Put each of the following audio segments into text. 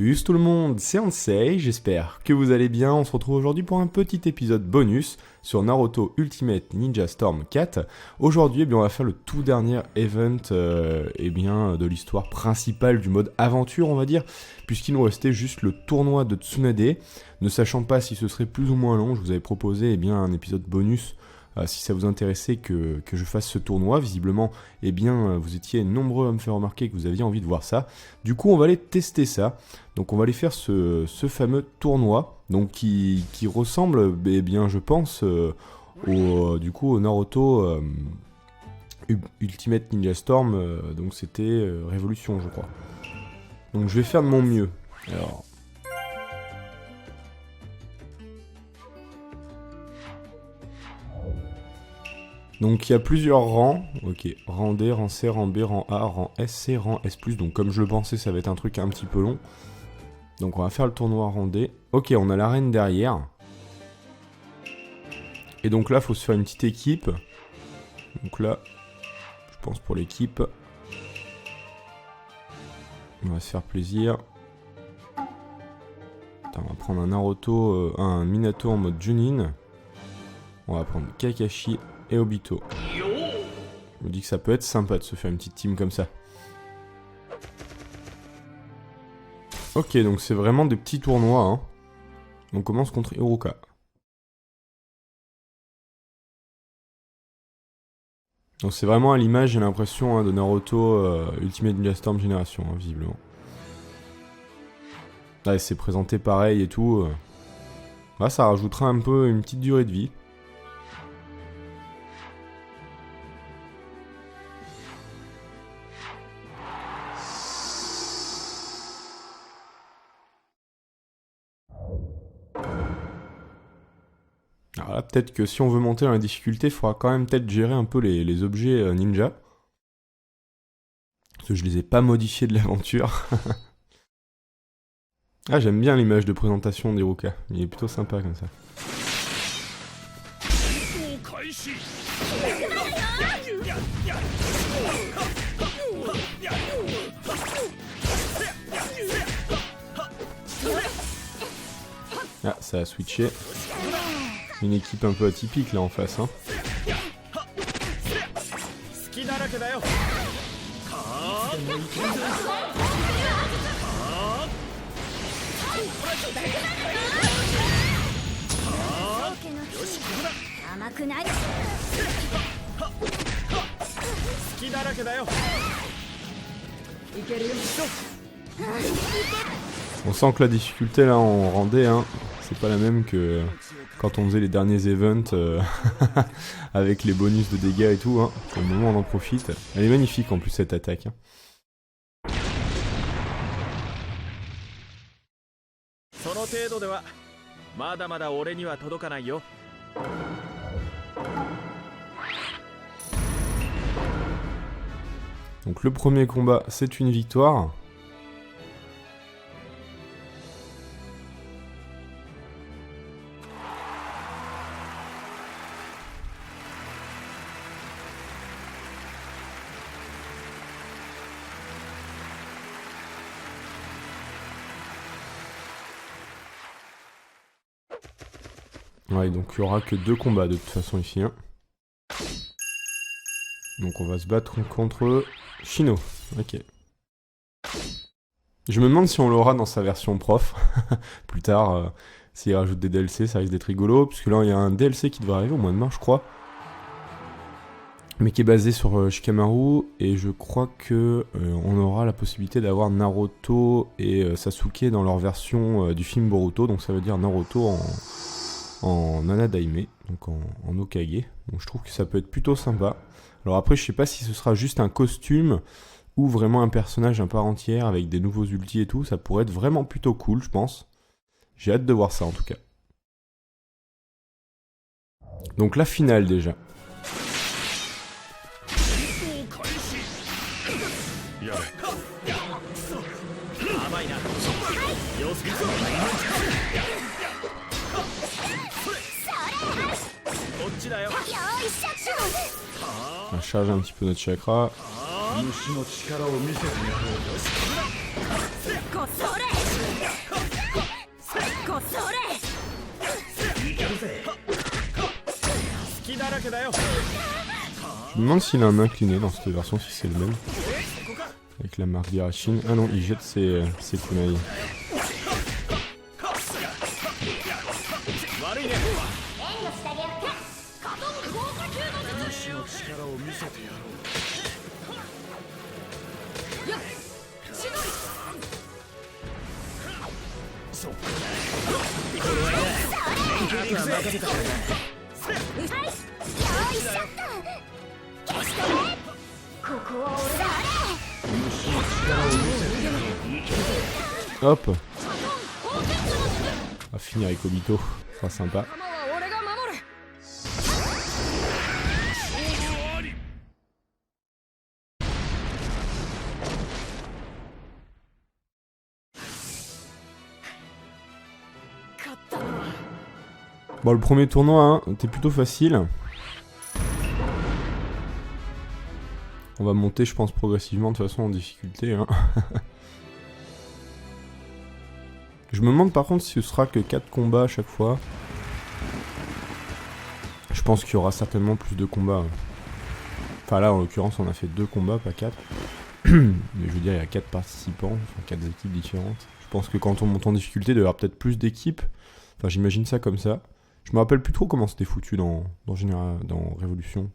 Salut tout le monde, c'est Ansei, j'espère que vous allez bien. On se retrouve aujourd'hui pour un petit épisode bonus sur Naruto Ultimate Ninja Storm 4. Aujourd'hui, on va faire le tout dernier event de l'histoire principale du mode aventure, on va dire, puisqu'il nous restait juste le tournoi de Tsunade. Ne sachant pas si ce serait plus ou moins long, je vous avais proposé un épisode bonus si ça vous intéressait que je fasse ce tournoi. Visiblement, vous étiez nombreux à me faire remarquer que vous aviez envie de voir ça. Du coup, on va aller tester ça. Donc on va aller faire ce fameux tournoi, donc qui ressemble, je pense, au Naruto Ultimate Ninja Storm, donc c'était Révolution, je crois. Donc je vais faire de mon mieux. Alors... Donc il y a plusieurs rangs, ok, rang D, rang C, rang B, rang A, rang S, C, rang S+, donc comme je le pensais ça va être un truc un petit peu long. Donc on va faire le tournoi rang D. Ok, on a l'arène derrière. Et donc là il faut se faire une petite équipe. Donc là, je pense pour l'équipe, on va se faire plaisir. Attends, on va prendre un Naruto, un Minato en mode Junin. On va prendre Kakashi et Obito. Je me dis que ça peut être sympa de se faire une petite team comme ça. Ok, donc c'est vraiment des petits tournois, hein. On commence contre Iruka. Donc c'est vraiment à l'image, j'ai l'impression, de Naruto Ultimate Ninja Storm Génération, visiblement. Là, c'est présenté pareil et tout. Là, ça rajoutera un peu une petite durée de vie. Alors là, peut-être que si on veut monter dans la difficulté, il faudra quand même peut-être gérer un peu les objets ninja. Parce que je les ai pas modifiés de l'aventure. Ah, j'aime bien l'image de présentation d'Iruka. Il est plutôt sympa comme ça. Ah, ça a switché. Une équipe un peu atypique là en face, hein. On sent que la difficulté là en rendait, hein, c'est pas la même que quand on faisait les derniers events avec les bonus de dégâts et tout, hein. Au moment on en profite. Elle est magnifique en plus cette attaque, hein. Donc le premier combat, c'est une victoire. Ouais, donc il n'y aura que 2 combats de toute façon ici, hein. Donc on va se battre contre Shino. Ok. Je me demande si on l'aura dans sa version prof. Plus tard, s'il rajoute des DLC, ça risque d'être rigolo. Puisque là, il y a un DLC qui devrait arriver au mois de mars, je crois. Mais qui est basé sur Shikamaru. Et je crois que on aura la possibilité d'avoir Naruto et Sasuke dans leur version du film Boruto. Donc ça veut dire Naruto en Nanadaime, donc en Hokage. Donc je trouve que ça peut être plutôt sympa. Alors après, je sais pas si ce sera juste un costume ou vraiment un personnage à part entière avec des nouveaux ultis et tout. Ça pourrait être vraiment plutôt cool, je pense. J'ai hâte de voir ça en tout cas. Donc la finale déjà. On va charger un petit peu notre chakra. Je me demande s'il a un incliné dans cette version, si c'est le même. Avec la marque d'Irashin. Ah non, il jette ses kunai. Hop. On va finir avec Obito, ce sera sympa. Bon, le premier tournoi, hein, était plutôt facile. On va monter, je pense, progressivement, de toute façon, en difficulté. Hein. Je me demande par contre si ce sera que 4 combats à chaque fois. Je pense qu'il y aura certainement plus de combats. Enfin là, en l'occurrence, on a fait 2 combats, pas 4. Mais je veux dire, il y a 4 participants, enfin 4 équipes différentes. Je pense que quand on monte en difficulté, il doit y avoir peut-être plus d'équipes. Enfin, j'imagine ça comme ça. Je me rappelle plus trop comment c'était foutu dans Révolution.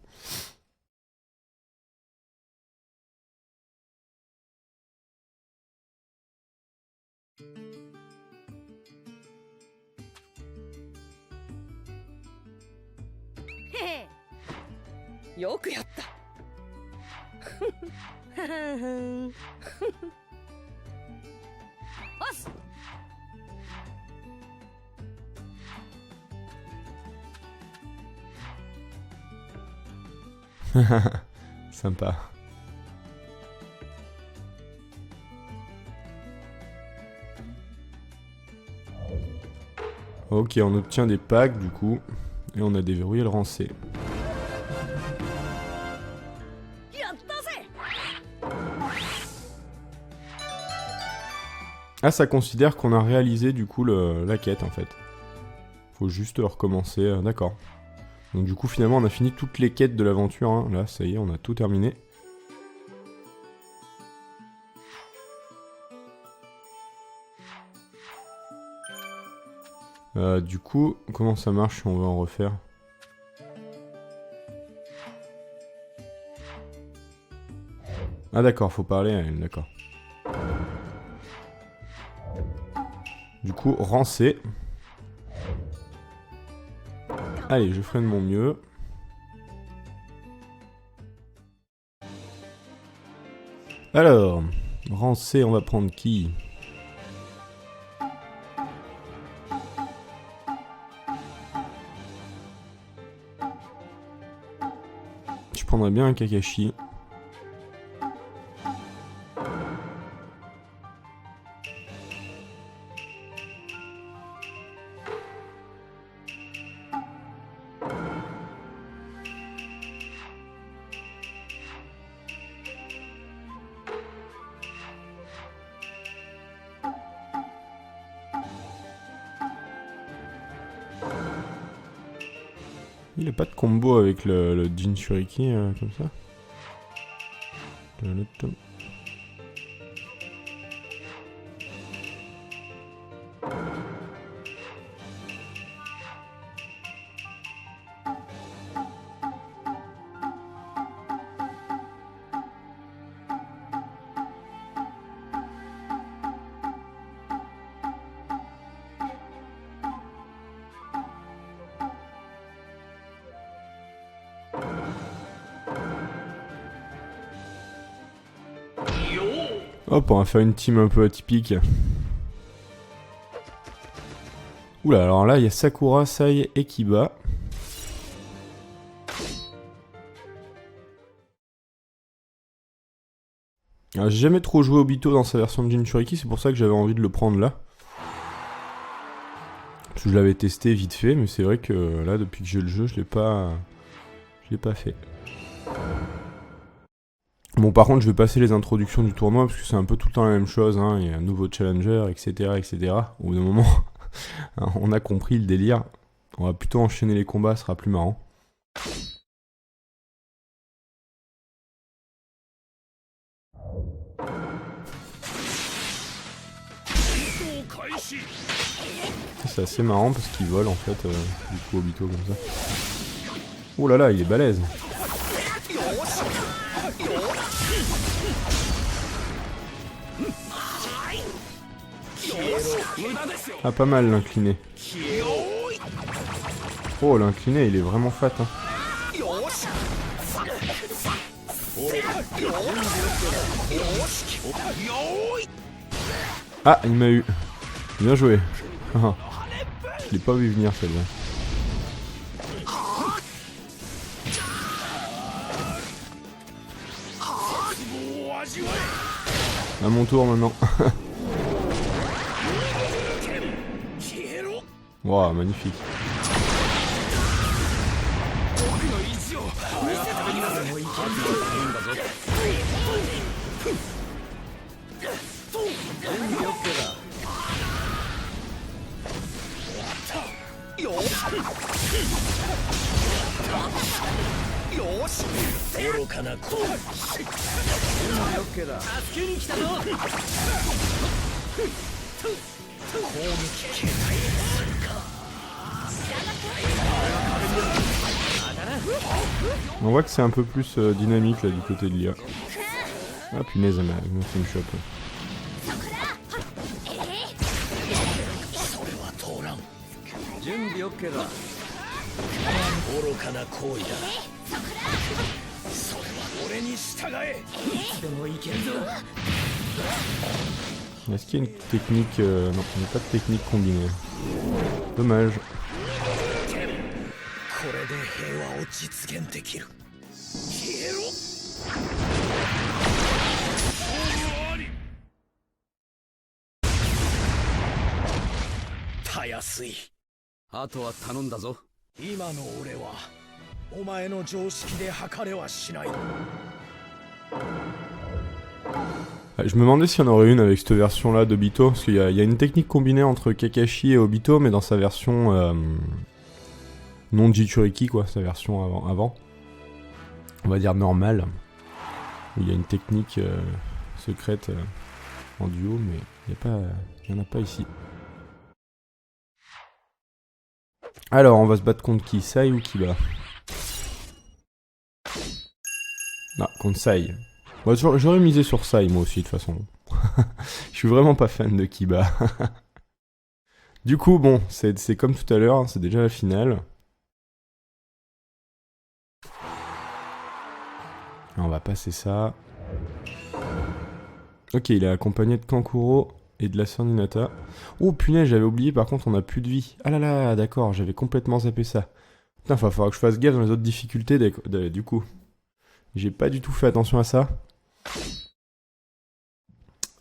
Sympa. Ok, on obtient des packs du coup. Et on a déverrouillé le rancé. Ah, ça considère qu'on a réalisé du coup la quête en fait. Faut juste recommencer, d'accord. Donc du coup finalement on a fini toutes les quêtes de l'aventure, hein. Là ça y est, on a tout terminé. Du coup, comment ça marche si on veut en refaire? Ah d'accord, faut parler à elle, d'accord. Du coup, rancer. Allez, je ferai de mon mieux. Alors, rancer, on va prendre qui? Je prendrais bien un Kakashi. Il a pas de combo avec le Jinchuriki comme ça. Hop, on va faire une team un peu atypique. Oula, alors là, il y a Sakura, Sai et Kiba. J'ai jamais trop joué Obito dans sa version de Jinchuriki, c'est pour ça que j'avais envie de le prendre là. Parce que je l'avais testé vite fait, mais c'est vrai que là, depuis que j'ai le jeu, je l'ai pas fait. Bon, par contre, je vais passer les introductions du tournoi parce que c'est un peu tout le temps la même chose. Hein. Il y a un nouveau challenger, etc., etc. Au bout d'un moment, on a compris le délire. On va plutôt enchaîner les combats, ce sera plus marrant. C'est assez marrant parce qu'il vole en fait, du coup, Obito comme ça. Oh là là, il est balèze. Ah, pas mal l'incliné. Oh, l'incliné, il est vraiment fat. Hein. Ah, il m'a eu. Bien joué. Je l'ai pas vu venir celle-là. À mon tour maintenant. Waouh, magnifique. On voit que c'est un peu plus dynamique là du côté de l'IA. Ah punaise, elle m'a fait une chope. Est-ce qu'il y a une technique... non, il n'y a pas de technique combinée. Dommage. Je me demandais s'il y en aurait une avec cette version-là d'Obito, parce qu'il y a une technique combinée entre Kakashi et Obito, mais dans sa version non Jinchuriki, quoi, sa version avant. On va dire normale, où il y a une technique secrète en duo, mais il n'y en a pas ici. Alors, on va se battre contre qui? Sai ou Kiba? Ah, contre Sai. Bon, j'aurais misé sur Sai, moi aussi, de toute façon. Je suis vraiment pas fan de Kiba. Du coup, bon, c'est comme tout à l'heure, hein, c'est déjà la finale. On va passer ça. Ok, il est accompagné de Kankuro et de la sœur Ninata. Oh punaise, j'avais oublié, par contre, on a plus de vie. Ah là là, d'accord, j'avais complètement zappé ça. Putain, il va falloir que je fasse gaffe dans les autres difficultés, du coup. J'ai pas du tout fait attention à ça.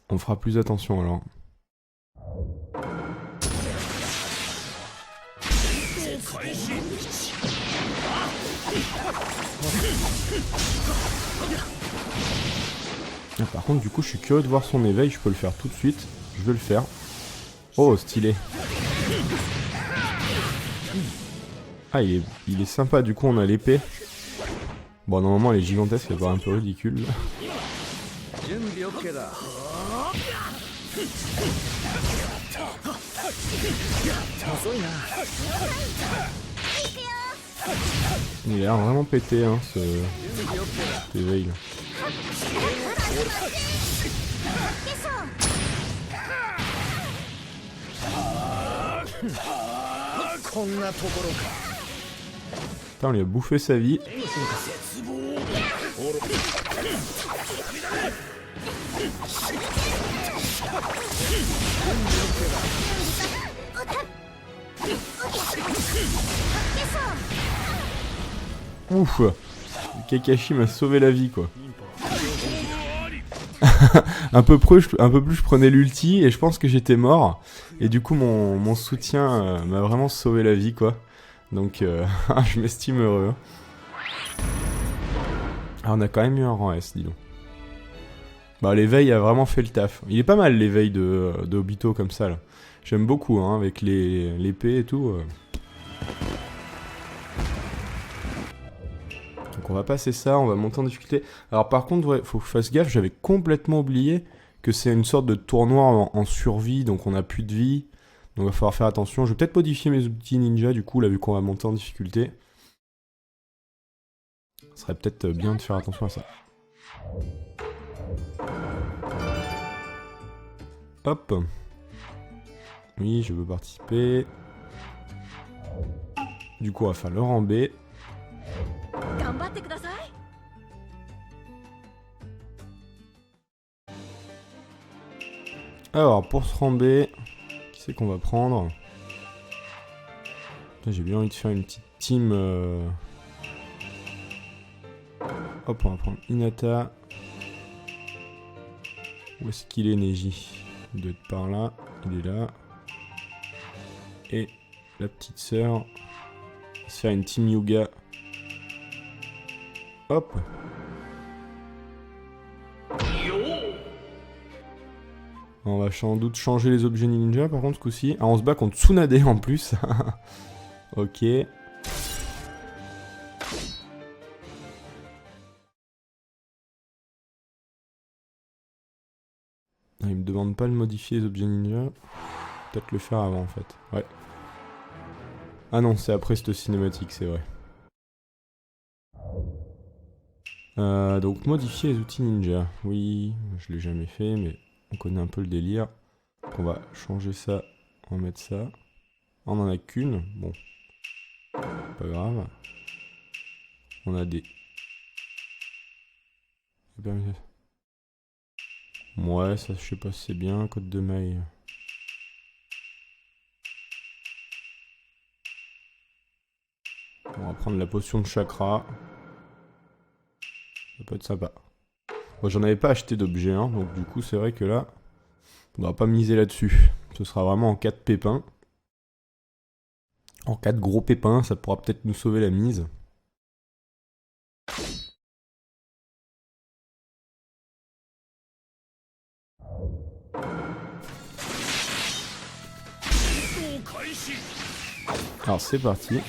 On fera plus attention alors. Ah, par contre, du coup, je suis curieux de voir son éveil. Je peux le faire tout de suite. Je vais le faire. Oh, stylé. Ah, il est sympa. Du coup, on a l'épée. Bon, normalement, elle est gigantesque. Elle paraît un peu ridicule. Là. Il a l'air vraiment pété, hein, cet éveil là. Putain, on lui a bouffé sa vie. Ouf, Kakashi m'a sauvé la vie, quoi. un peu plus, je prenais l'ulti et je pense que j'étais mort. Et du coup, mon soutien m'a vraiment sauvé la vie, quoi. Donc, je m'estime heureux. Ah, on a quand même eu un rang S, dis donc. Bah l'éveil a vraiment fait le taf. Il est pas mal l'éveil de Obito comme ça là. J'aime beaucoup hein, avec l'épée et tout. Donc on va passer ça, on va monter en difficulté. Alors par contre, ouais, faut que je fasse gaffe, j'avais complètement oublié que c'est une sorte de tournoi en survie, donc on a plus de vie. Donc il va falloir faire attention. Je vais peut-être modifier mes outils ninja du coup, là vu qu'on va monter en difficulté. Ce serait peut-être bien de faire attention à ça. Hop. Oui, je veux participer. Du coup, on va faire le rang B. Alors, pour ce rang B, qui c'est qu'on va prendre? J'ai bien envie de faire une petite team. Hop, on va prendre Hinata. Où est-ce qu'il est, Neji? Il doit être par là. Il est là. Et la petite sœur. On va se faire une team Yuga. Hop. On va sans doute changer les objets ninja par contre ce coup-ci. Ah, on se bat contre Tsunade en plus. Ok. Ah, il me demande pas de modifier les objets ninja. Peut-être le faire avant en fait. Ouais. Ah non, c'est après cette cinématique, c'est vrai. Donc modifier les outils ninja. Oui, je l'ai jamais fait, mais on connaît un peu le délire. Donc on va changer ça, on va mettre ça. On en a qu'une, bon. Pas grave. On a des... Ouais, ça je sais pas si c'est bien, code de maille. On va prendre la potion de chakra. Ça peut être sympa. Bon, j'en avais pas acheté d'objet, hein, donc du coup c'est vrai que là, on va pas miser là-dessus. Ce sera vraiment en cas de pépin. En cas de gros pépin, ça pourra peut-être nous sauver la mise. Alors c'est parti.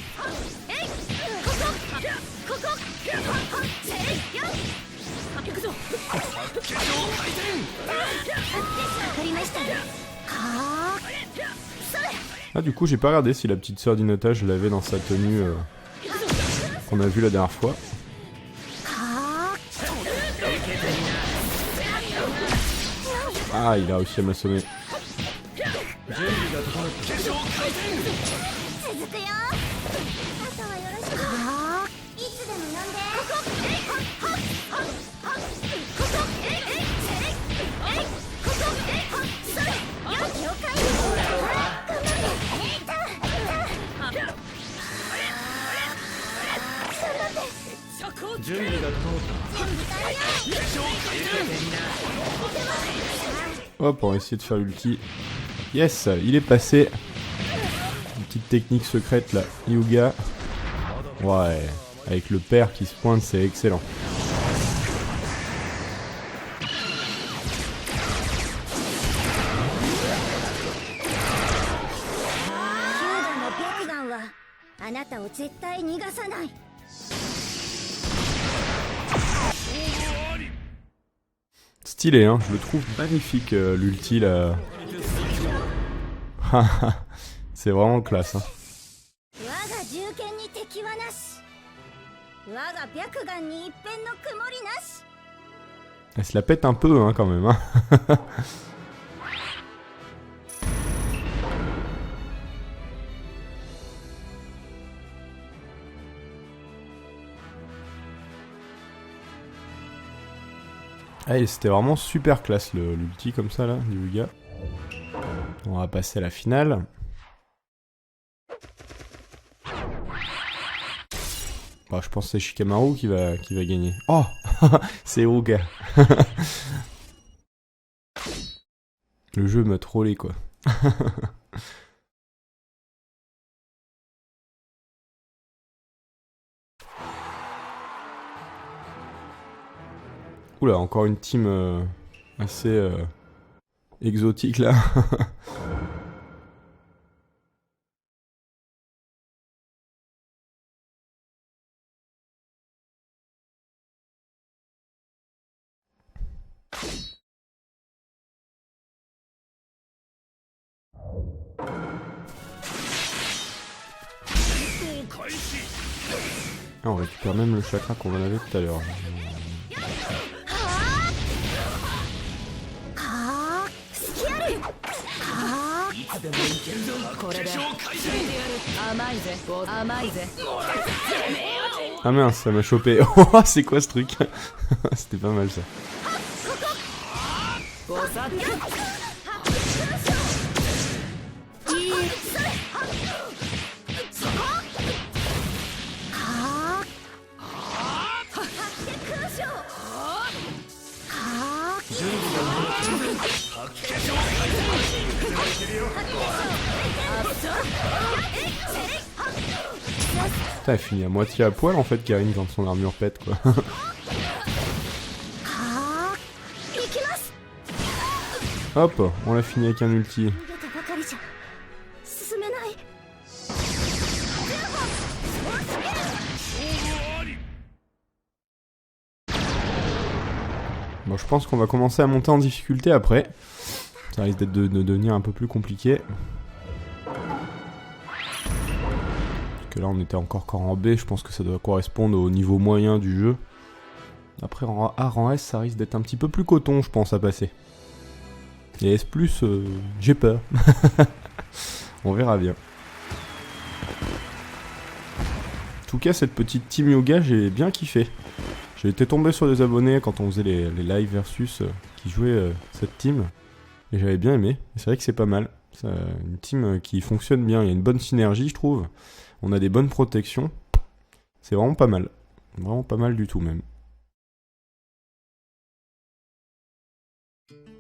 Ah du coup j'ai pas regardé si la petite sœur d'Hinata je l'avais dans sa tenue qu'on a vue la dernière fois. Ah il a réussi à m'assommer. Hop, on va essayer de faire l'ulti. Yes, il est passé. Une petite technique secrète là, Hyuga. Ouais, avec le père qui se pointe, c'est excellent. Stylé, hein, je le trouve magnifique l'ulti là. C'est vraiment classe. Hein. Elle se la pète un peu hein, quand même. Hein. Ah, c'était vraiment super classe l'ulti comme ça là, du Yuga. On va passer à la finale. Bah, je pense que c'est Shikamaru qui va gagner. Oh c'est Hyuga. Le jeu m'a trollé quoi. Oula, encore une team assez exotique là. Ah, on récupère même le chakra qu'on en avait tout à l'heure. Ah mince, ça m'a chopé. Oh, c'est quoi ce truc? C'était pas mal ça. Putain, elle finit à moitié à poil en fait, Karine, quand son armure pète quoi. Hop, on l'a fini avec un ulti. Bon, je pense qu'on va commencer à monter en difficulté après. Ça risque de devenir un peu plus compliqué. Parce que là, on était encore qu'en rang B, je pense que ça doit correspondre au niveau moyen du jeu. Après, en rang A, rang S, ça risque d'être un petit peu plus coton, je pense, à passer. Et S+, j'ai peur. On verra bien. En tout cas, cette petite team yoga, j'ai bien kiffé. J'ai été tombé sur des abonnés quand on faisait les live versus qui jouaient cette team. Et j'avais bien aimé. C'est vrai que c'est pas mal. C'est une team qui fonctionne bien. Il y a une bonne synergie, je trouve. On a des bonnes protections. C'est vraiment pas mal. Vraiment pas mal du tout, même.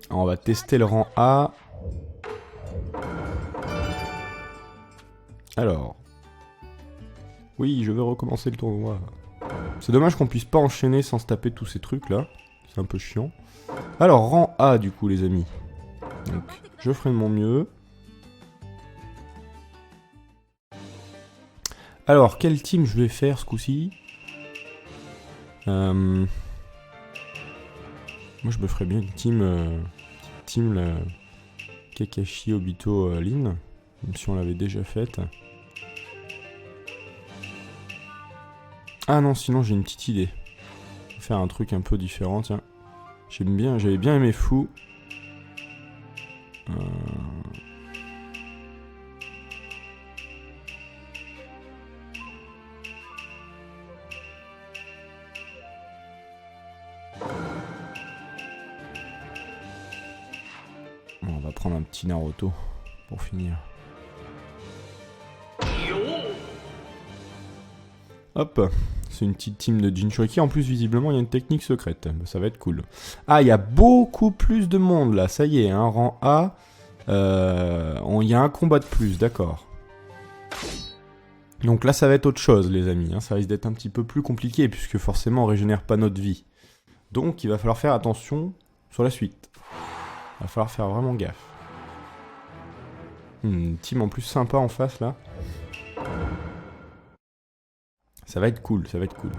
Alors, on va tester le rang A. Alors. Oui, je vais recommencer le tournoi. C'est dommage qu'on puisse pas enchaîner sans se taper tous ces trucs là. C'est un peu chiant. Alors, rang A du coup, les amis. Donc, je ferai de mon mieux. Alors, quel team je vais faire ce coup-ci? Moi, je me ferais bien une team la Kakashi, Obito, Lin. Même si on l'avait déjà faite. Ah non, sinon j'ai une petite idée. Je vais faire un truc un peu différent, tiens. J'avais bien aimé Fou. Bon, on va prendre un petit Naruto pour finir. Hop, c'est une petite team de Jinchuriki. En plus, visiblement, il y a une technique secrète. Ça va être cool. Ah, il y a beaucoup plus de monde là. Ça y est, hein, rang A. Il y a un combat de plus, d'accord. Donc là, ça va être autre chose, les amis. Hein. Ça risque d'être un petit peu plus compliqué, puisque forcément, on régénère pas notre vie. Donc, il va falloir faire attention sur la suite. Il va falloir faire vraiment gaffe. Une team en plus sympa en face, là. Ça va être cool, ça va être cool.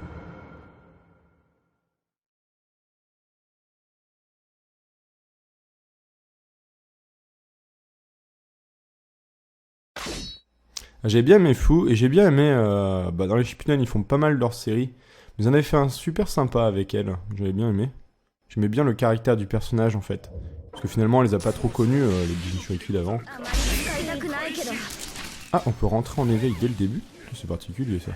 J'ai bien aimé Fou, et j'ai bien aimé... dans les Shippuden, ils font pas mal leur série. Mais ils en avaient fait un super sympa avec elle. J'avais bien aimé. J'aimais bien le caractère du personnage, en fait. Parce que finalement, on les a pas trop connus, les Jinchuriki d'avant. Ah, on peut rentrer en éveil dès le début? C'est particulier, ça.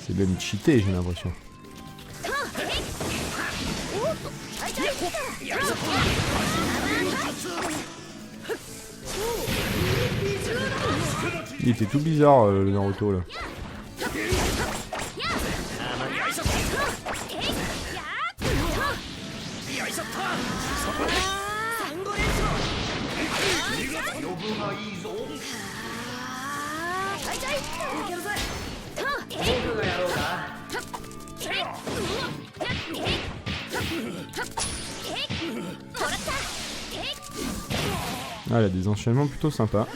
C'est même cheaté, j'ai l'impression. Il était tout bizarre, le Naruto, là. Ah, il y a des enchaînements plutôt sympas.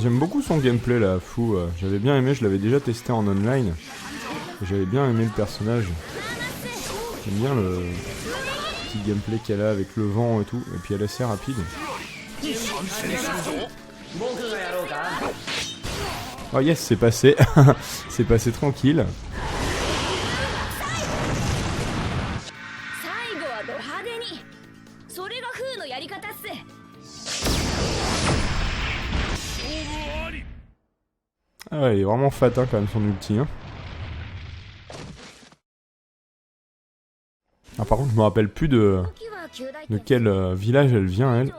J'aime beaucoup son gameplay là, fou. J'avais bien aimé, je l'avais déjà testé en online. J'avais bien aimé le personnage. J'aime bien le petit gameplay qu'elle a avec le vent et tout. Et puis elle est assez rapide. Oh yes, c'est passé. C'est passé tranquille. Ah ouais, il est vraiment fat hein, quand même son ulti. Hein. Ah, par contre, je me rappelle plus de quel village elle vient, elle.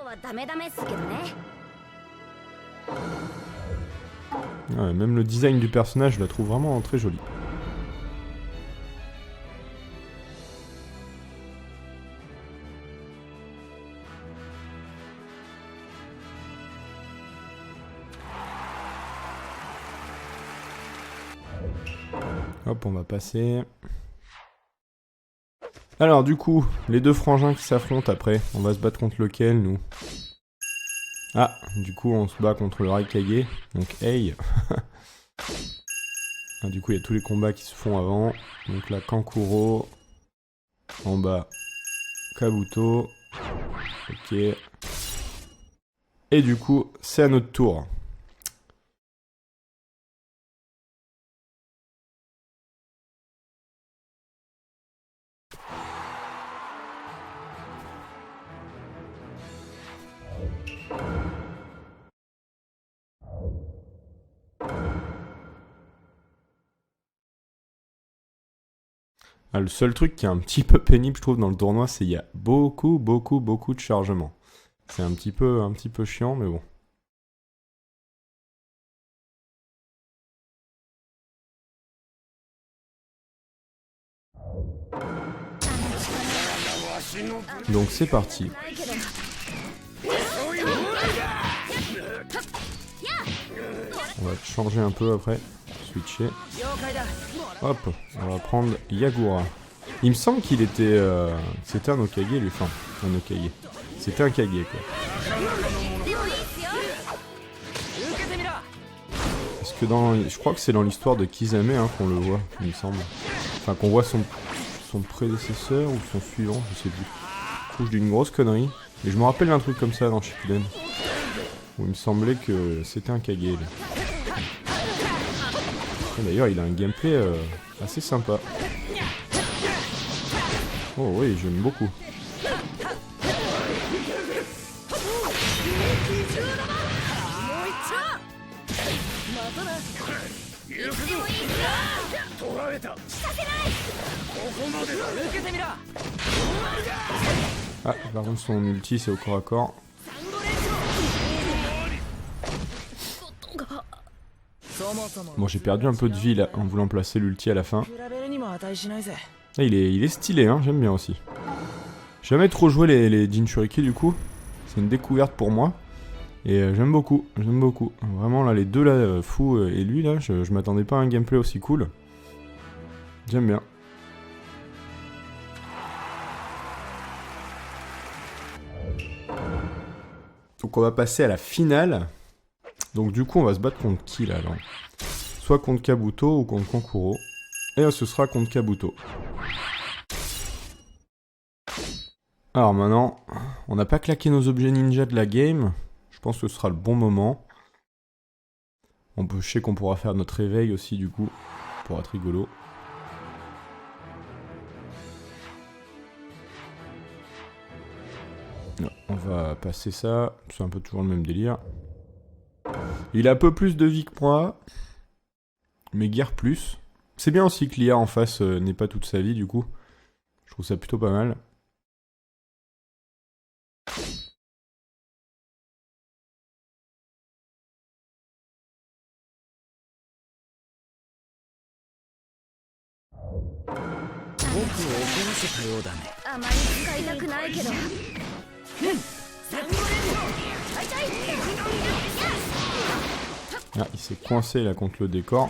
Ouais, même le design du personnage, je la trouve vraiment très jolie. Hop, on va passer. Alors du coup, les deux frangins qui s'affrontent après, on va se battre contre lequel, nous? Ah, du coup, on se bat contre le Raikage, donc hey. Ah, du coup, il y a tous les combats qui se font avant. Donc là, Kankuro. En bas, Kabuto. Ok. Et du coup, c'est à notre tour. Ah, le seul truc qui est un petit peu pénible, je trouve, dans le tournoi, c'est qu'il y a beaucoup de chargements. C'est un petit peu chiant, mais bon. Donc c'est parti. On va changer un peu après. Switcher. Hop, on va prendre Yagura. Il me semble qu'il était... c'était un Okage, lui. Enfin, un Okage. C'était un Kage, quoi. Parce que dans... Je crois que c'est dans l'histoire de Kisame hein, qu'on le voit, il me semble. Enfin, qu'on voit son prédécesseur ou son suivant, je sais plus. Je trouve que je dis une grosse connerie. Mais je me rappelle d'un truc comme ça dans Shippuden. Où il me semblait que c'était un Kage, lui. D'ailleurs, il a un gameplay assez sympa. Oh oui, j'aime beaucoup. Ah, par contre, son ulti, c'est au corps à corps. Bon, j'ai perdu un peu de vie là en voulant placer l'ulti à la fin. Ah, il est stylé, hein, j'aime bien aussi. J'ai jamais trop joué les Jinchuriki du coup. C'est une découverte pour moi. Et j'aime beaucoup. Vraiment là, les deux là, Fou et lui là, je m'attendais pas à un gameplay aussi cool. J'aime bien. Donc on va passer à la finale. Donc du coup on va se battre contre qui là alors? Soit contre Kabuto ou contre Kankuro. Et ce sera contre Kabuto. Alors maintenant, on n'a pas claqué nos objets ninja de la game. Je pense que ce sera le bon moment. Je sais qu'on pourra faire notre réveil aussi du coup. Pour être rigolo. Non, on va passer ça. C'est un peu toujours le même délire. Il a un peu plus de vie que moi. Mais guère plus. C'est bien aussi que l'IA en face n'ait pas toute sa vie du coup. Je trouve ça plutôt pas mal. あまり使いたくないけど。Ah, il s'est coincé là contre le décor.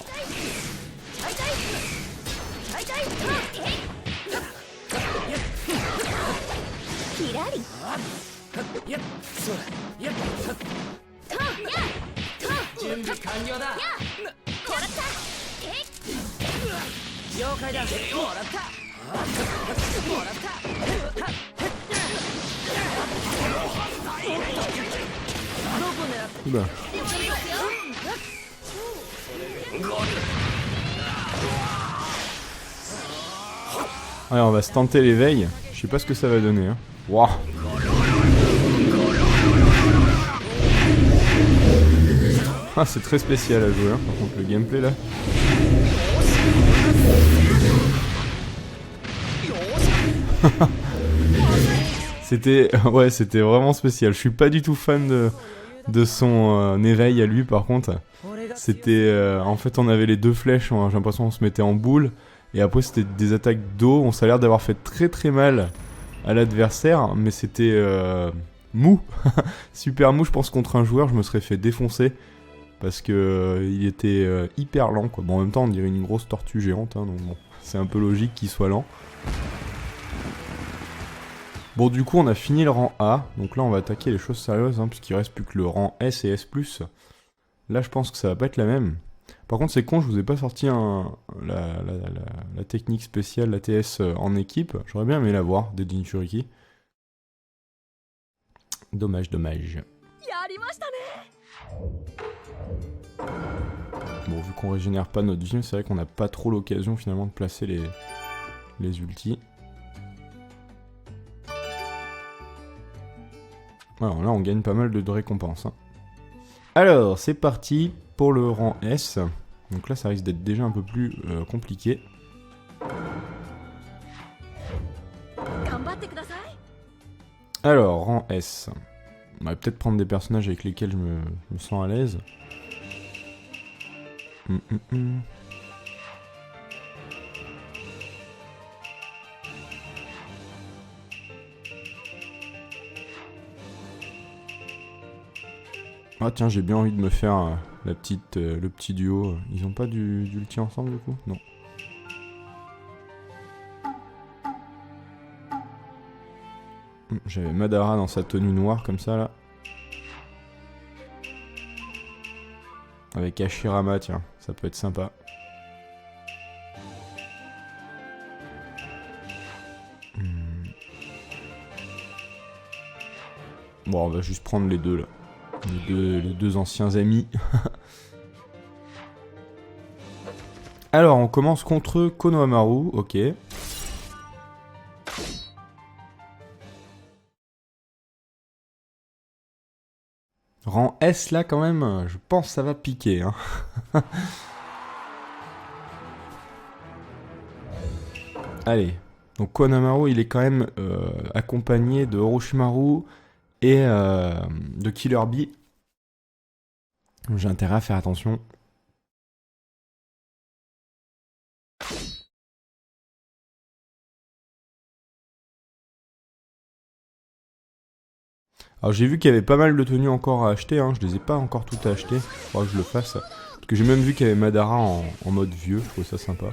Oula. Allez, on va se tenter l'éveil. Je sais pas ce que ça va donner. Hein. Wow. Ah, c'est très spécial à jouer, hein. Par contre, le gameplay là. C'était vraiment spécial. Je suis pas du tout fan de son éveil à lui, par contre. C'était en fait, on avait les deux flèches, j'ai l'impression qu'on se mettait en boule, et après c'était des attaques d'eau. On s'est l'air d'avoir fait très très mal à l'adversaire, mais c'était mou, super mou. Je pense contre un joueur, je me serais fait défoncer parce que il était hyper lent, quoi. Bon, en même temps, on dirait une grosse tortue géante, hein, donc bon, c'est un peu logique qu'il soit lent. Bon, du coup, on a fini le rang A, donc là, on va attaquer les choses sérieuses, hein, puisqu'il reste plus que le rang S et S+. Là, je pense que ça va pas être la même. Par contre, c'est con, je vous ai pas sorti la technique spéciale, la TS en équipe. J'aurais bien aimé la voir, des Jinchuriki. Dommage, dommage. Bon, vu qu'on régénère pas notre vie, c'est vrai qu'on n'a pas trop l'occasion finalement de placer les ultis. Alors là, on gagne pas mal de récompenses. Hein. Alors, c'est parti pour le rang S. Donc là, ça risque d'être déjà un peu plus compliqué. Alors, rang S. On va peut-être prendre des personnages avec lesquels je me sens à l'aise. Ah tiens, j'ai bien envie de me faire le petit duo. Ils ont pas d'ulti ensemble du coup? Non. J'avais Madara dans sa tenue noire comme ça là. Avec Hashirama, tiens, ça peut être sympa. Bon, on va juste prendre les deux là. Les deux anciens amis. Alors, on commence contre Konohamaru, ok. Rang S là quand même, je pense que ça va piquer. Hein. Allez, donc Konohamaru il est quand même accompagné de Orochimaru et de Killer Bee. J'ai intérêt à faire attention. Alors j'ai vu qu'il y avait pas mal de tenues encore à acheter, hein. Je les ai pas encore toutes à acheter, faudra que je le fasse. Parce que j'ai même vu qu'il y avait Madara en mode vieux, je trouve ça sympa.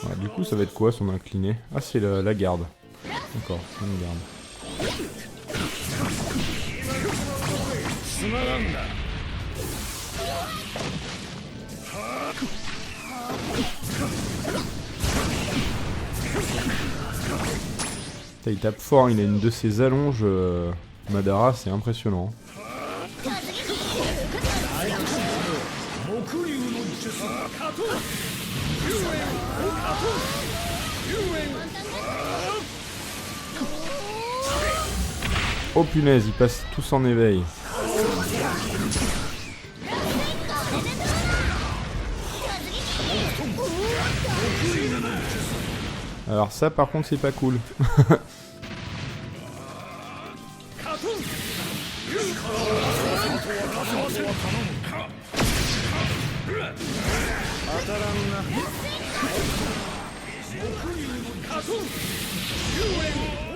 Ouais, du coup ça va être quoi son incliné? Ah c'est la garde. D'accord, c'est une garde. Il tape fort, il a une de ses allonges Madara, c'est impressionnant. Oh punaise, ils passent tous en éveil. Alors ça par contre c'est pas cool.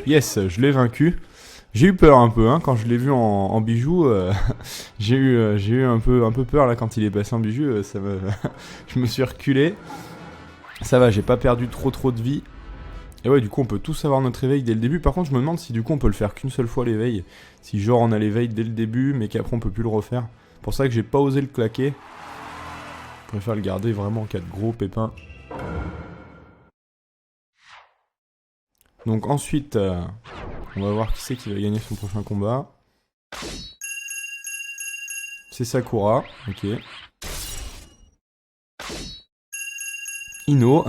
Yes, je l'ai vaincu. J'ai eu peur un peu, hein, quand je l'ai vu en bijou. J'ai eu un peu peur là quand il est passé en bijou. Je me suis reculé. Ça va, j'ai pas perdu trop de vie. Et ouais, du coup on peut tous avoir notre éveil dès le début. Par contre je me demande si du coup on peut le faire qu'une seule fois l'éveil. Si genre on a l'éveil dès le début mais qu'après on peut plus le refaire. Pour ça que j'ai pas osé le claquer. Je préfère le garder vraiment en cas de gros pépins. Donc ensuite, on va voir qui c'est qui va gagner son prochain combat. C'est Sakura, ok. Ino.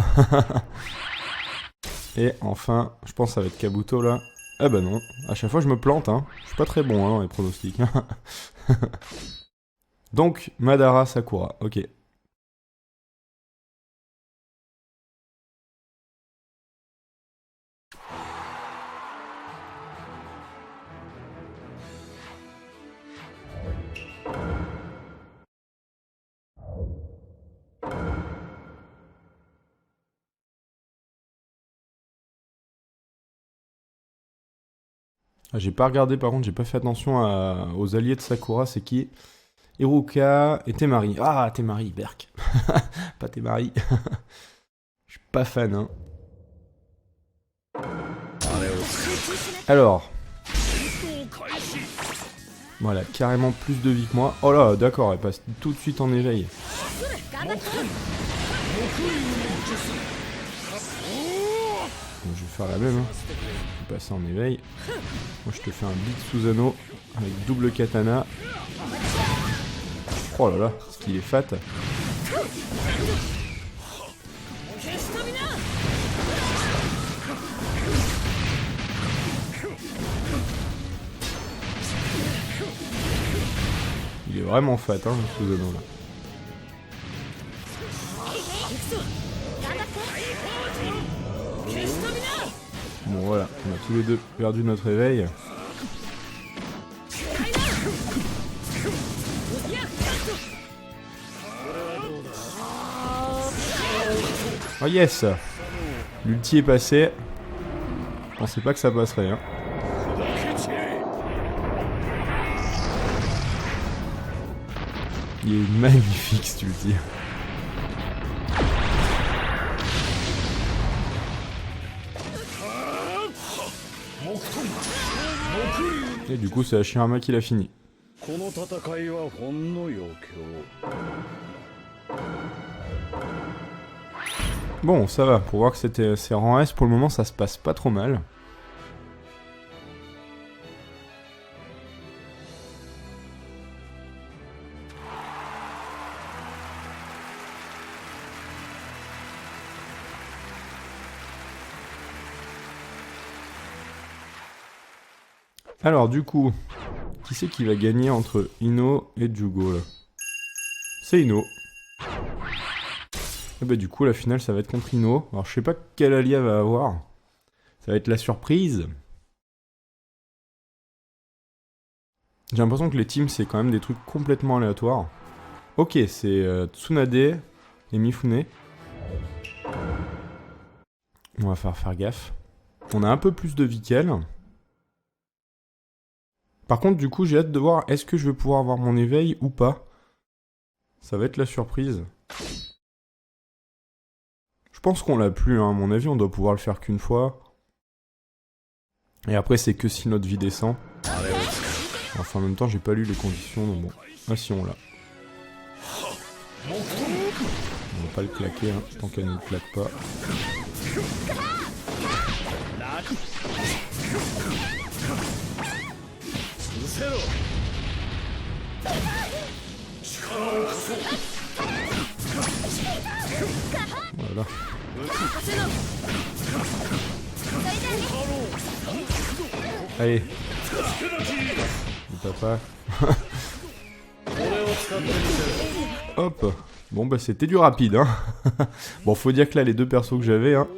Et enfin, je pense que ça va être Kabuto là. Ah bah non, à chaque fois je me plante, hein. Je suis pas très bon hein, dans les pronostics. Donc, Madara Sakura, ok. Ah, j'ai pas regardé par contre, j'ai pas fait attention aux alliés de Sakura, c'est qui? Iruka et Temari. Ah, Temari, Berk. Pas Temari. Je suis pas fan, hein. Alors. Voilà, carrément plus de vie que moi. Oh là, d'accord, elle passe tout de suite en éveil. Bon, je vais faire la même, hein. Je vais passer en éveil. Moi je te fais un beat Susanoo avec double katana. Oh là là, ce qu'il est fat. Il est vraiment fat, hein, le Susanoo là. Bon voilà, on a tous les deux perdu notre éveil. Oh yes! L'ulti est passé. Je pensais pas que ça passerait, hein. Il est magnifique cet ulti. Et du coup c'est Hashirama qui l'a fini. Bon ça va, pour voir que c'est rang S pour le moment ça se passe pas trop mal. Alors du coup, qui c'est qui va gagner entre Ino et Jugo là? C'est Ino. Et bah du coup la finale ça va être contre Ino. Alors je sais pas quel allié va avoir. Ça va être la surprise. J'ai l'impression que les teams c'est quand même des trucs complètement aléatoires. Ok, c'est Tsunade et Mifune. On va faire gaffe. On a un peu plus de vie qu'elle. Par contre, du coup, j'ai hâte de voir est-ce que je vais pouvoir avoir mon éveil ou pas. Ça va être la surprise. Je pense qu'on l'a plus, hein. À mon avis, on doit pouvoir le faire qu'une fois. Et après, c'est que si notre vie descend. Enfin, en même temps, j'ai pas lu les conditions, donc bon. Ah si, on l'a. On va pas le claquer, hein, tant qu'elle ne le claque pas. Voilà. Allez. Le papa. Hop. Bon bah c'était du rapide, hein. Bon, faut dire que là les deux persos que j'avais, hein,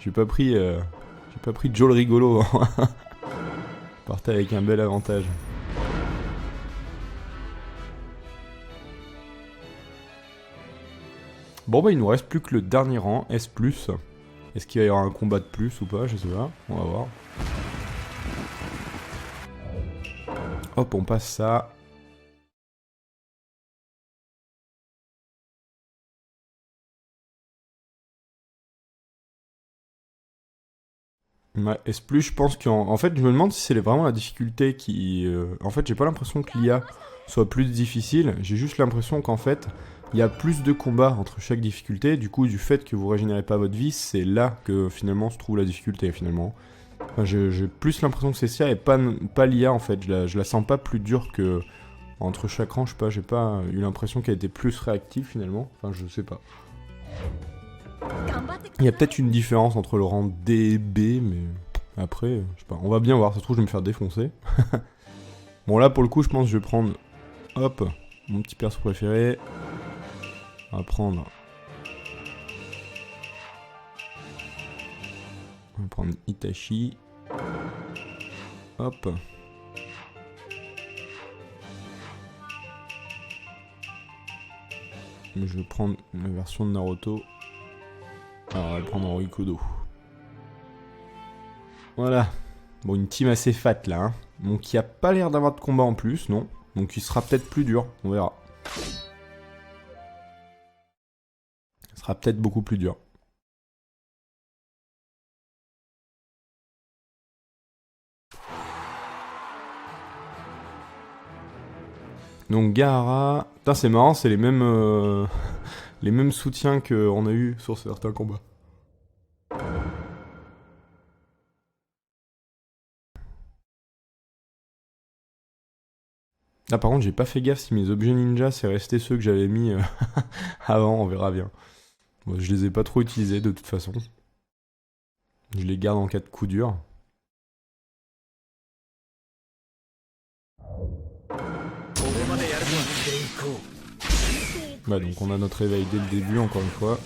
J'ai pas pris Joe le rigolo. Partez avec un bel avantage. Bon bah il nous reste plus que le dernier rang, S+. Est-ce qu'il va y avoir un combat de plus ou pas? Je sais pas, on va voir. Hop, on passe ça. Ouais, S+, je pense qu'en fait, je me demande si c'est vraiment la difficulté qui... En fait, j'ai pas l'impression que l'IA soit plus difficile, j'ai juste l'impression qu'en fait, il y a plus de combats entre chaque difficulté, du coup, du fait que vous régénérez pas votre vie, c'est là que finalement se trouve la difficulté, finalement. Enfin, j'ai plus l'impression que c'est ça et pas l'IA, en fait, je la sens pas plus dure que... Entre chaque rang, je sais pas, j'ai pas eu l'impression qu'elle était plus réactive, finalement. Enfin, je sais pas. Il y a peut-être une différence entre le rang D et B, mais après, je sais pas. On va bien voir, ça se trouve, je vais me faire défoncer. Bon, là, pour le coup, je pense que je vais prendre, hop, mon petit perso préféré. On va prendre... On va prendre Itachi. Hop. Je vais prendre la version de Naruto. Alors, on va prendre Rikudo. Voilà. Bon, une team assez fat là. Hein. Donc, il n'y a pas l'air d'avoir de combat en plus, non. Donc, il sera peut-être plus dur. On verra. Il sera peut-être beaucoup plus dur. Donc, Gaara. Putain, c'est marrant, c'est les mêmes. Les mêmes soutiens qu'on a eu sur certains combats. Ah par contre j'ai pas fait gaffe si mes objets ninja c'est resté ceux que j'avais mis avant, on verra bien. Bon, je les ai pas trop utilisés de toute façon. Je les garde en cas de coup dur. Bah donc on a notre réveil dès le début encore une fois.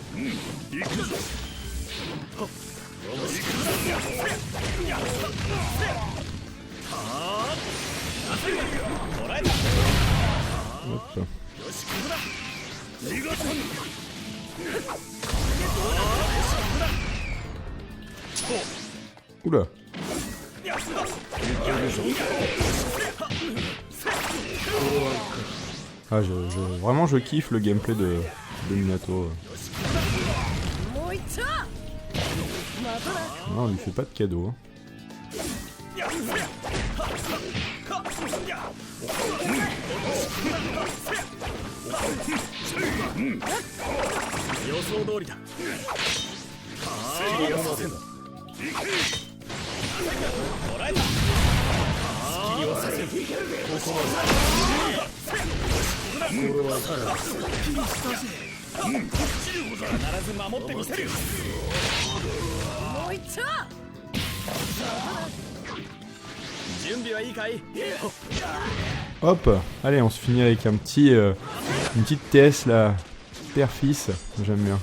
Hop. Oula. Ah, vraiment je kiffe le gameplay de Minato. Non, on lui fait pas de cadeau. Hop, allez, on se finit avec un petit, une petite TS là, père-fils, j'aime bien.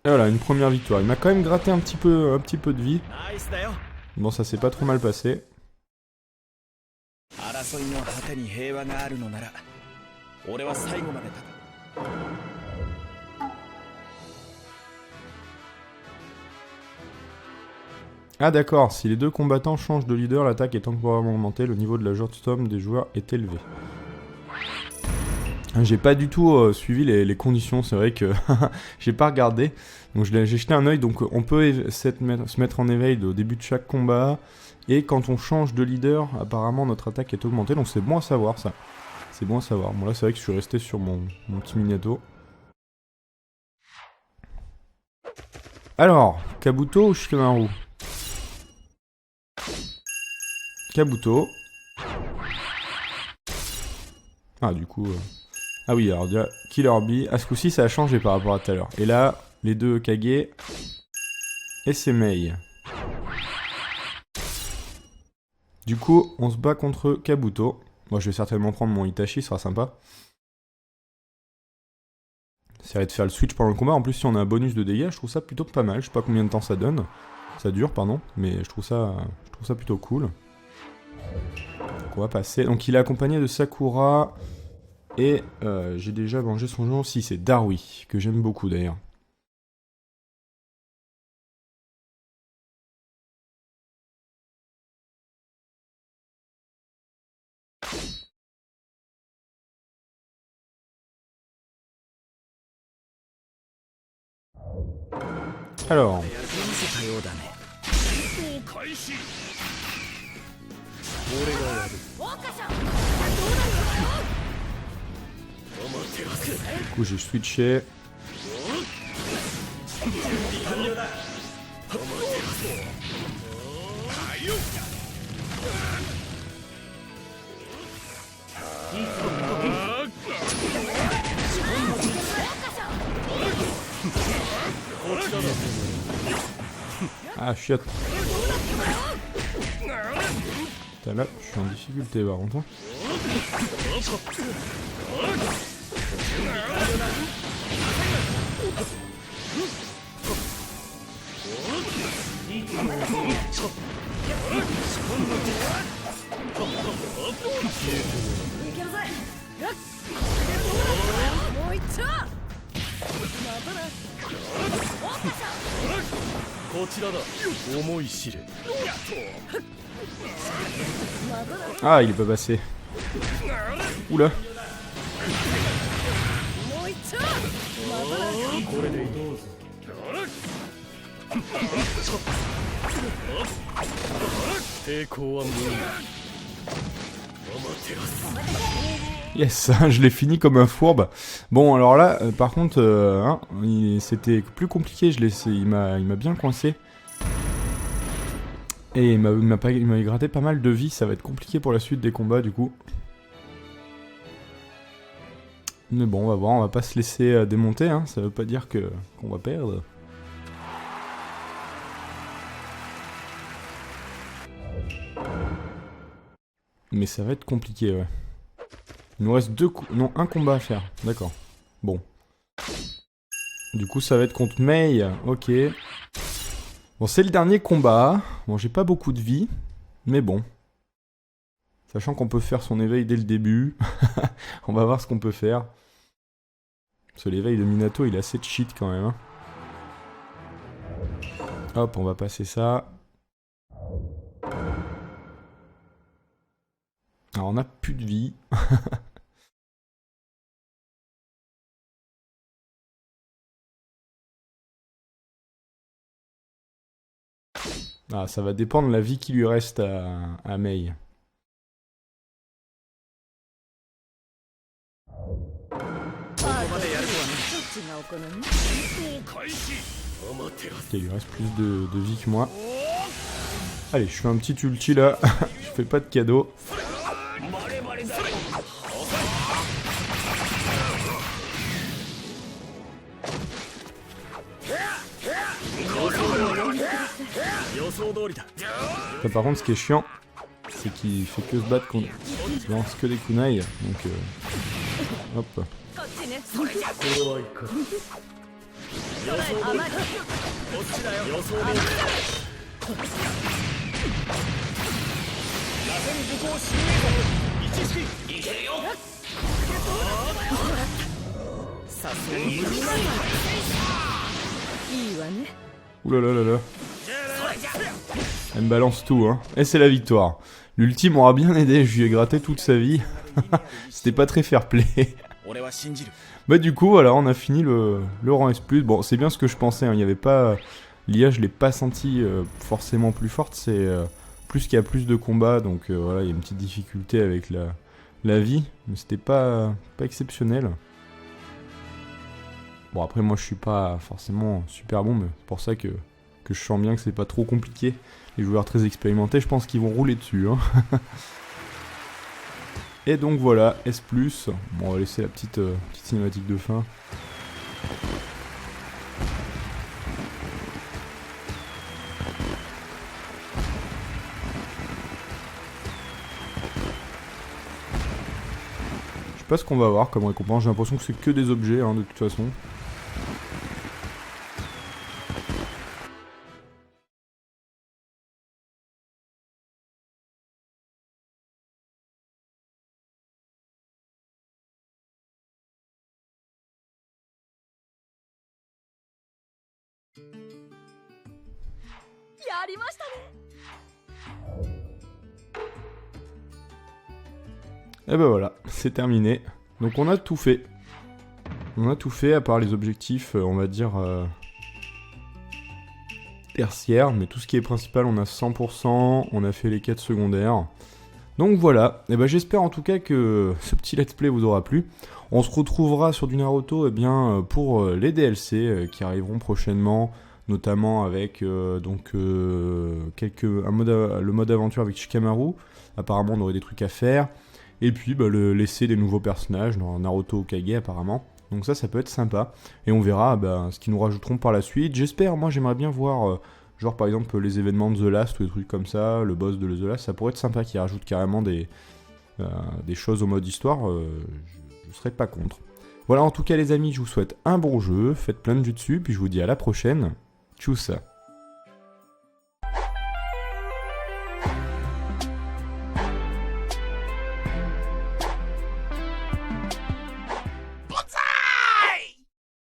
Et voilà, une première victoire. Il m'a quand même gratté un petit peu de vie. Bon, ça s'est pas trop mal passé. Ah d'accord, si les deux combattants changent de leader, l'attaque est temporairement augmentée, le niveau de la Jotstone des joueurs est élevé. J'ai pas du tout suivi les conditions, c'est vrai que j'ai pas regardé. Donc j'ai jeté un œil, donc on peut se mettre en éveil au début de chaque combat. Et quand on change de leader, apparemment notre attaque est augmentée, donc c'est bon à savoir ça. C'est bon à savoir. Bon là c'est vrai que je suis resté sur mon petit Minato. Alors, Kabuto ou Shikamaru? Kabuto. Ah du coup... Ah oui, alors déjà, Killer Bee, à ce coup-ci ça a changé par rapport à tout à l'heure. Et là, les deux Kage. Et c'est Mei. Du coup, on se bat contre Kabuto. Moi, je vais certainement prendre mon Itachi, ce sera sympa. J'essaierai de faire le switch pendant le combat. En plus, si on a un bonus de dégâts, je trouve ça plutôt pas mal. Je sais pas combien de temps ça donne. Ça dure, pardon. Mais je trouve ça plutôt cool. Donc, on va passer. Donc, il est accompagné de Sakura. Et j'ai déjà mangé son nom. Si, c'est Darui, que j'aime beaucoup d'ailleurs. Alors. Du coup, j'ai switché. Ah, chiotte. Putain, là, je suis en difficulté, par contre. Ah, il est pas passé. Oula. Yes, je l'ai fini comme un fourbe. Bon, alors là, par contre, c'était plus compliqué. Il m'a bien coincé. Et il m'a gratté pas mal de vie. Ça va être compliqué pour la suite des combats, du coup. Mais bon, on va voir. On va pas se laisser démonter. Hein. Ça veut pas dire qu'on va perdre. Mais ça va être compliqué, ouais. Il nous reste un combat à faire. D'accord. Bon. Du coup, ça va être contre Mei. Ok. Bon, c'est le dernier combat. Bon, j'ai pas beaucoup de vie. Mais bon. Sachant qu'on peut faire son éveil dès le début. On va voir ce qu'on peut faire. Parce que l'éveil de Minato, il est assez cheat quand même. Hein. Hop, on va passer ça. Alors, on a plus de vie. Ah, ça va dépendre de la vie qui lui reste à Mei. Ok, il lui reste plus de vie que moi. Allez, je fais un petit ulti là. Je fais pas de cadeau. Ça, par contre, ce qui est chiant, c'est qu'il fait que se battre contre. Il lance que des kunai. Donc, hop. Oulalalala. Elle me balance tout, hein. Et c'est la victoire. L'ultime m'aura bien aidé, je lui ai gratté toute sa vie. C'était pas très fair play. Bah du coup, voilà, on a fini le rang S+. Bon, c'est bien ce que je pensais, hein. Il y avait pas... L'IA, je l'ai pas senti forcément plus forte, c'est plus qu'il y a plus de combats, donc voilà, il y a une petite difficulté avec la vie, mais c'était pas exceptionnel. Bon, après, moi, je suis pas forcément super bon, mais c'est pour ça que je sens bien que c'est pas trop compliqué. Les joueurs très expérimentés, je pense qu'ils vont rouler dessus. Hein. Et donc voilà, S+. Bon, on va laisser la petite cinématique de fin. pas ce qu'on va avoir comme récompense, j'ai l'impression que c'est que des objets de toute façon. Et ben voilà, c'est terminé. Donc on a tout fait. On a tout fait à part les objectifs, on va dire tertiaires, mais tout ce qui est principal, on a 100%, on a fait les quêtes secondaires. Donc voilà, et ben j'espère en tout cas que ce petit let's play vous aura plu. On se retrouvera sur du Naruto pour les DLC qui arriveront prochainement, notamment avec le mode aventure avec Shikamaru. Apparemment on aurait des trucs à faire. Et puis l'essai des nouveaux personnages dans Naruto Okage apparemment. Donc ça peut être sympa. Et on verra ce qu'ils nous rajouteront par la suite. J'espère, moi j'aimerais bien voir genre par exemple les événements de The Last ou des trucs comme ça, le boss de The Last, ça pourrait être sympa qu'ils rajoutent carrément des choses au mode histoire, je serais pas contre. Voilà, en tout cas les amis, je vous souhaite un bon jeu, faites plein de jutsu, puis je vous dis à la prochaine. Tchuss.